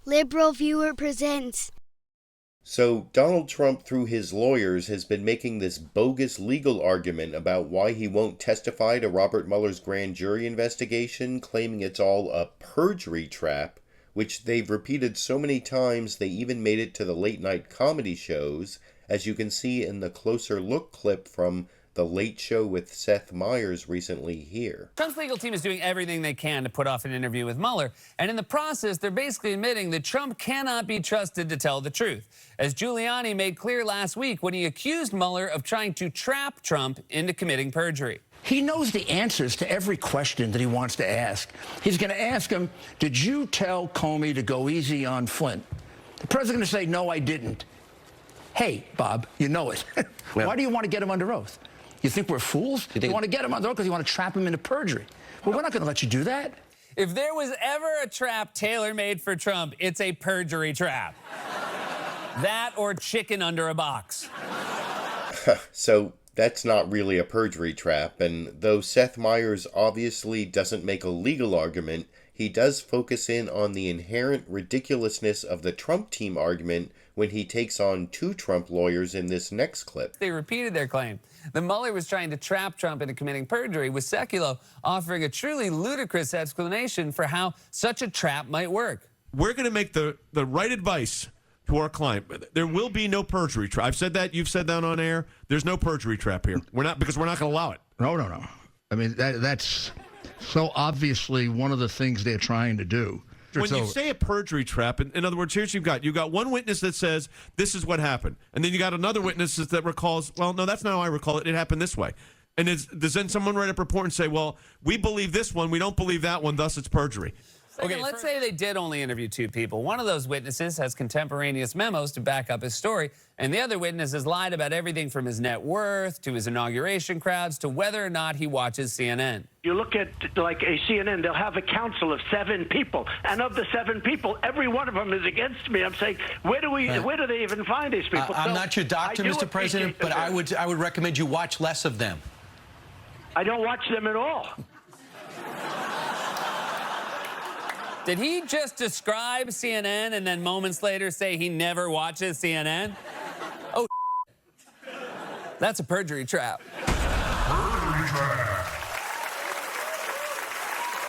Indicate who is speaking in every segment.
Speaker 1: LiberalViewer presents.
Speaker 2: So Donald Trump, through his lawyers, has been making this bogus legal argument about why he won't testify to Robert Mueller's grand jury investigation, claiming it's all a perjury trap, which they've repeated so many times they even made it to the late-night comedy shows, as you can see in the closer look clip from The Late Show with Seth Meyers recently here.
Speaker 3: Trump's legal team is doing everything they can to put off an interview with Mueller, and in the process, they're basically admitting that Trump cannot be trusted to tell the truth, as Giuliani made clear last week when he accused Mueller of trying to trap Trump into committing perjury.
Speaker 4: He knows the answers to every question that he wants to ask. He's going to ask him, did you tell Comey to go easy on Flynn? The president's going to say, no, I didn't. Hey, Bob, you know it. Why do you want to get him under oath? You think we're fools? You want to get him under oath because you want to trap him into perjury. Well, we're not going to let you do that.
Speaker 3: If there was ever a trap tailor-made for Trump, it's a perjury trap. That or chicken under a box.
Speaker 2: So that's not really a perjury trap, and though Seth Meyers obviously doesn't make a legal argument, he does focus in on the inherent ridiculousness of the Trump team argument when he takes on two Trump lawyers in this next clip.
Speaker 3: They repeated their claim that Mueller was trying to trap Trump into committing perjury, with Sekulow offering a truly ludicrous explanation for how such a trap might work.
Speaker 5: We're going to make the right advice to our client. There will be no perjury trap. I've said that. You've said that on air. There's no perjury trap here. We're not going to allow it.
Speaker 4: No. I mean, that's so obviously one of the things they're trying to do.
Speaker 5: When you say a perjury trap, in other words, here's what you got one witness that says this is what happened, and then you got another witness that recalls, well, no, that's not how I recall it. It happened this way. And does then someone write up a report and say, well, we believe this one, we don't believe that one, thus it's perjury?
Speaker 3: Okay, let's say they did only interview two people. One of those witnesses has contemporaneous memos to back up his story, and the other witness has lied about everything from his net worth to his inauguration crowds to whether or not he watches CNN.
Speaker 6: You look at, like, a CNN, they'll have a council of 7 people, and of the 7 people, every one of them is against me. I'm saying, where do they even find these people?
Speaker 7: I'm not your doctor, Mr. President, but I would recommend you watch less of them.
Speaker 6: I don't watch them at all.
Speaker 3: Did he just describe CNN and then moments later say he never watches CNN? Oh, that's a perjury trap.
Speaker 5: Perjury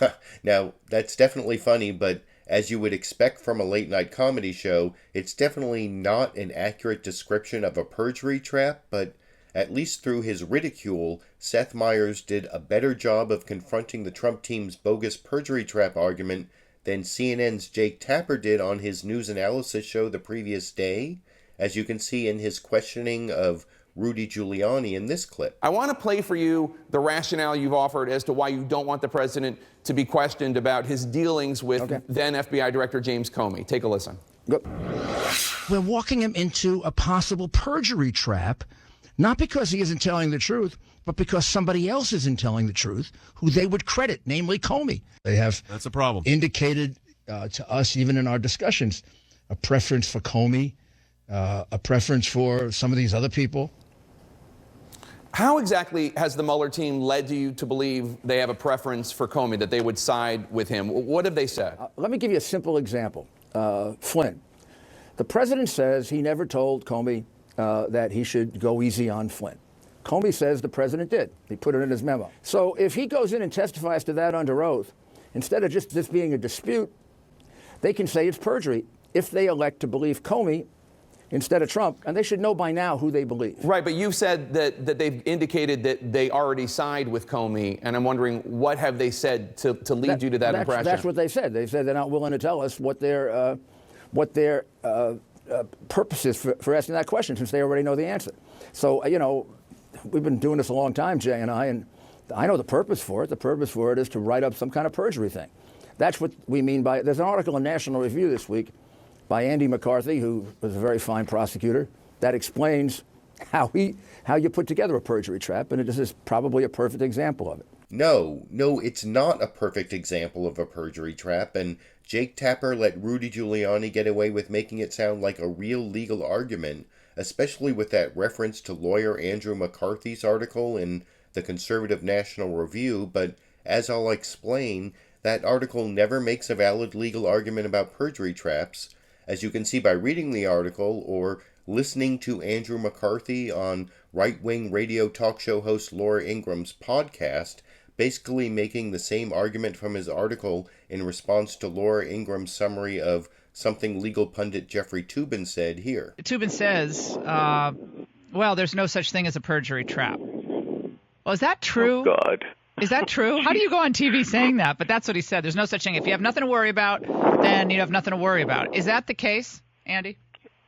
Speaker 5: trap.
Speaker 2: Now, that's definitely funny, but as you would expect from a late-night comedy show, it's definitely not an accurate description of a perjury trap, but at least through his ridicule, Seth Meyers did a better job of confronting the Trump team's bogus perjury trap argument than CNN's Jake Tapper did on his news analysis show the previous day, as you can see in his questioning of Rudy Giuliani in this clip.
Speaker 8: I want to play for you the rationale you've offered as to why you don't want the president to be questioned about his dealings with then FBI Director James Comey. Take a listen.
Speaker 4: Go. We're walking him into a possible perjury trap, not because he isn't telling the truth, but because somebody else isn't telling the truth, who they would credit, namely Comey. They have
Speaker 5: That's a problem.
Speaker 4: Indicated to us, even in our discussions, a preference for Comey, a preference for some of these other people.
Speaker 8: How exactly has the Mueller team led you to believe they have a preference for Comey, that they would side with him? What have they said?
Speaker 4: Let me give you a simple example. Flynn. The president says he never told Comey that he should go easy on Flynn. Comey says the president did. He put it in his memo. So if he goes in and testifies to that under oath, instead of just this being a dispute, they can say it's perjury if they elect to believe Comey instead of Trump, and they should know by now who they believe.
Speaker 8: Right, but you said that they've indicated that they already side with Comey, and I'm wondering, what have they said to lead you to that impression?
Speaker 4: That's what they said. They said they're not willing to tell us what their purpose is for asking that question, since they already know the answer. So, we've been doing this a long time, Jay and I know the purpose for it. The purpose for it is to write up some kind of perjury thing. That's what we mean by, there's an article in National Review this week by Andy McCarthy, who was a very fine prosecutor, that explains how you put together a perjury trap, and this is probably a perfect example of it.
Speaker 2: No, it's not a perfect example of a perjury trap, and Jake Tapper let Rudy Giuliani get away with making it sound like a real legal argument, especially with that reference to lawyer Andrew McCarthy's article in the Conservative National Review, but as I'll explain, that article never makes a valid legal argument about perjury traps, as you can see by reading the article or listening to Andrew McCarthy on right-wing radio talk show host Laura Ingram's podcast, basically making the same argument from his article in response to Laura Ingram's summary of something legal pundit Jeffrey Toobin said here.
Speaker 9: Toobin says, well, there's no such thing as a perjury trap. Well, is that true?
Speaker 6: Oh, God.
Speaker 9: Is that true? How do you go on TV saying that? But that's what he said. There's no such thing. If you have nothing to worry about, then you have nothing to worry about. Is that the case, Andy?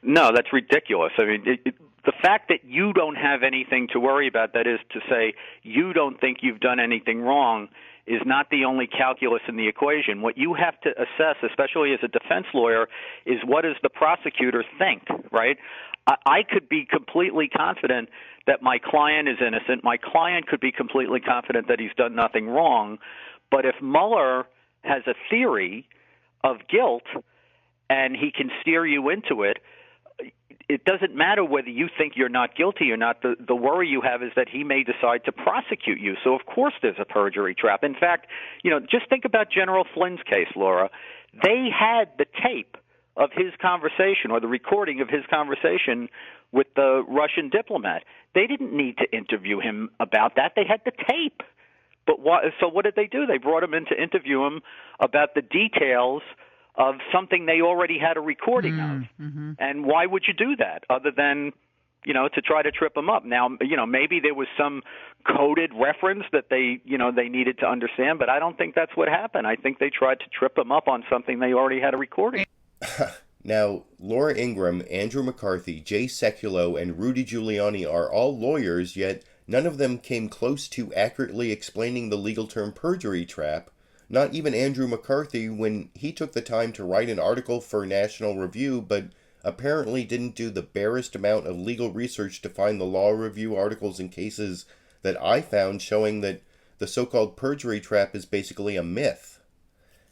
Speaker 10: No, that's ridiculous. I mean, the fact that you don't have anything to worry about, that is to say, you don't think you've done anything wrong, is not the only calculus in the equation. What you have to assess, especially as a defense lawyer, is what does the prosecutor think, right? I could be completely confident that my client is innocent. My client could be completely confident that he's done nothing wrong. But if Mueller has a theory of guilt and he can steer you into it, it doesn't matter whether you think you're not guilty or not. The worry you have is that he may decide to prosecute you. So, of course, there's a perjury trap. In fact, just think about General Flynn's case, Laura. They had the tape of his conversation or the recording of his conversation with the Russian diplomat. They didn't need to interview him about that. They had the tape. But so what did they do? They brought him in to interview him about the details of something they already had a recording of. Mm-hmm. And why would you do that other than, to try to trip him up? Now, maybe there was some coded reference that they needed to understand, but I don't think that's what happened. I think they tried to trip him up on something they already had a recording.
Speaker 2: Now, Laura Ingram, Andrew McCarthy, Jay Sekulow, and Rudy Giuliani are all lawyers, yet none of them came close to accurately explaining the legal term perjury trap. Not even Andrew McCarthy when he took the time to write an article for National Review, but apparently didn't do the barest amount of legal research to find the law review articles and cases that I found showing that the so-called perjury trap is basically a myth.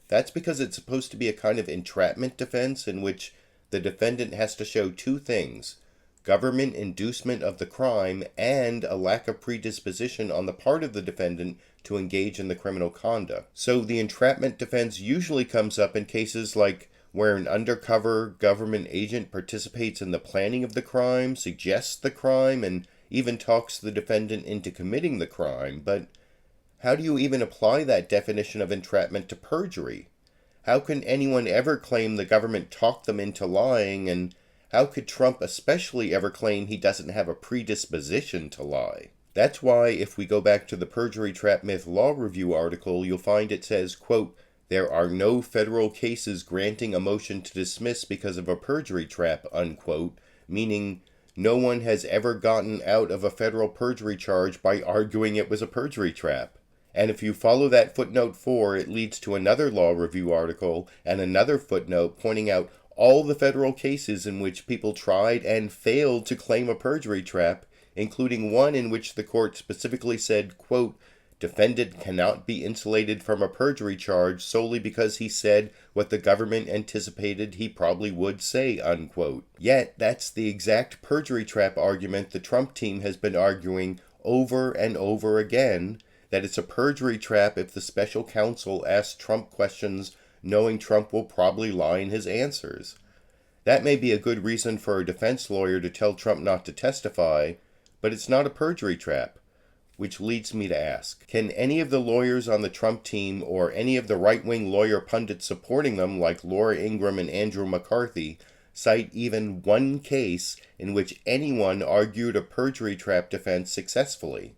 Speaker 2: That's because it's supposed to be a kind of entrapment defense in which the defendant has to show two things: government inducement of the crime and a lack of predisposition on the part of the defendant to engage in the criminal conduct. So the entrapment defense usually comes up in cases like where an undercover government agent participates in the planning of the crime, suggests the crime, and even talks the defendant into committing the crime. But how do you even apply that definition of entrapment to perjury? How can anyone ever claim the government talked them into lying, and how could Trump especially ever claim he doesn't have a predisposition to lie? That's why, if we go back to the Perjury Trap Myth Law Review article, you'll find it says, quote, "There are no federal cases granting a motion to dismiss because of a perjury trap," unquote, meaning no one has ever gotten out of a federal perjury charge by arguing it was a perjury trap. And if you follow that footnote 4, it leads to another law review article and another footnote pointing out all the federal cases in which people tried and failed to claim a perjury trap, including one in which the court specifically said, quote, "Defendant cannot be insulated from a perjury charge solely because he said what the government anticipated he probably would say," unquote. Yet, that's the exact perjury trap argument the Trump team has been arguing over and over again, that it's a perjury trap if the special counsel asks Trump questions knowing Trump will probably lie in his answers. That may be a good reason for a defense lawyer to tell Trump not to testify, but it's not a perjury trap. Which leads me to ask, can any of the lawyers on the Trump team or any of the right-wing lawyer pundits supporting them, like Laura Ingram and Andrew McCarthy, cite even one case in which anyone argued a perjury trap defense successfully?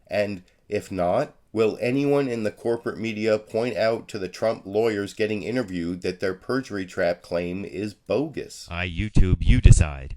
Speaker 2: And if not, will anyone in the corporate media point out to the Trump lawyers getting interviewed that their perjury trap claim is bogus?
Speaker 11: YouTube, you decide.